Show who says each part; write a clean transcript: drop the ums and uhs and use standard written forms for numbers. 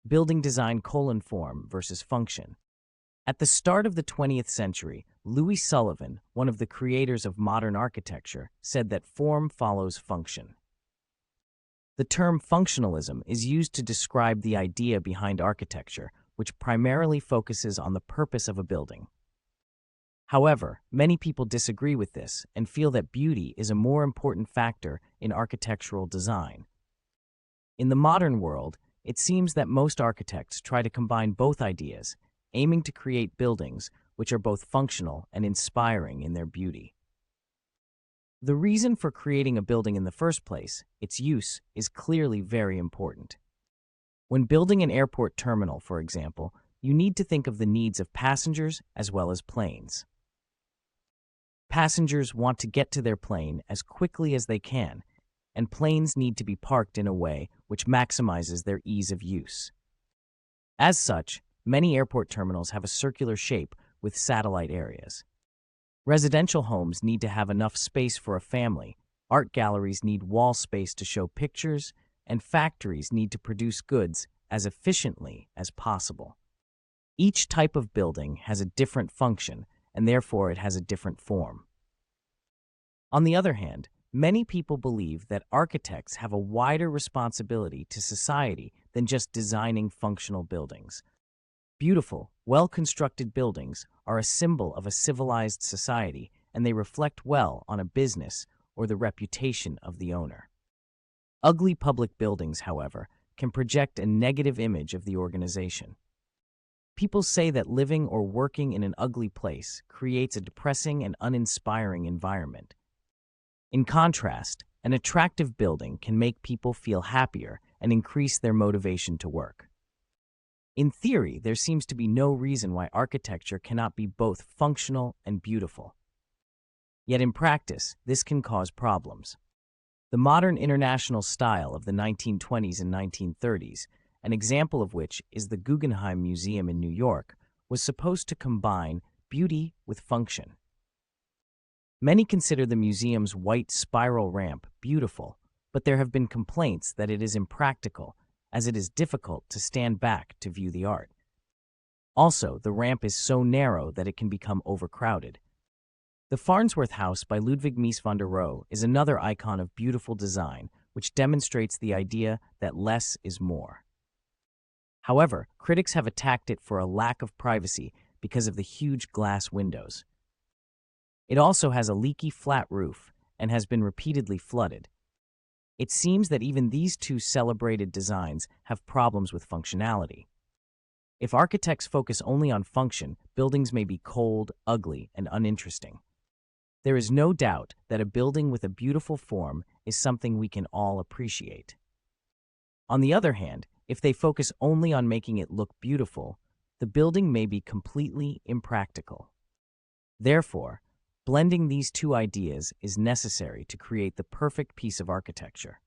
Speaker 1: Building design: form versus function. At the start of the 20th century, Louis Sullivan, one of the creators of modern architecture, said that form follows function. The term functionalism is used to describe the idea behind architecture, which primarily focuses on the purpose of a building. However, many people disagree with this and feel that beauty is a more important factor in architectural design. In the modern world, it seems that most architects try to combine both ideas, aiming to create buildings which are both functional and inspiring in their beauty. The reason for creating a building in the first place, its use, is clearly very important. When building an airport terminal, for example, you need to think of the needs of passengers as well as planes. Passengers want to get to their plane as quickly as they can, and planes need to be parked in a way which maximizes their ease of use. As such, many airport terminals have a circular shape with satellite areas. Residential homes need to have enough space for a family, art galleries need wall space to show pictures, and factories need to produce goods as efficiently as possible. Each type of building has a different function, and therefore it has a different form. On the other hand, many people believe that architects have a wider responsibility to society than just designing functional buildings. Beautiful, well-constructed buildings are a symbol of a civilized society, and they reflect well on a business or the reputation of the owner. Ugly public buildings, however, can project a negative image of the organization. People say that living or working in an ugly place creates a depressing and uninspiring environment. In contrast, an attractive building can make people feel happier and increase their motivation to work. In theory, there seems to be no reason why architecture cannot be both functional and beautiful. Yet in practice, this can cause problems. The modern international style of the 1920s and 1930s, an example of which is the Guggenheim Museum in New York, was supposed to combine beauty with function. Many consider the museum's white spiral ramp beautiful, but there have been complaints that it is impractical, as it is difficult to stand back to view the art. Also, the ramp is so narrow that it can become overcrowded. The Farnsworth House by Ludwig Mies van der Rohe is another icon of beautiful design, which demonstrates the idea that less is more. However, critics have attacked it for a lack of privacy because of the huge glass windows. It also has a leaky flat roof and has been repeatedly flooded. It seems that even these two celebrated designs have problems with functionality. If architects focus only on function, buildings may be cold, ugly, and uninteresting. There is no doubt that a building with a beautiful form is something we can all appreciate. On the other hand, if they focus only on making it look beautiful, the building may be completely impractical. Therefore, blending these two ideas is necessary to create the perfect piece of architecture.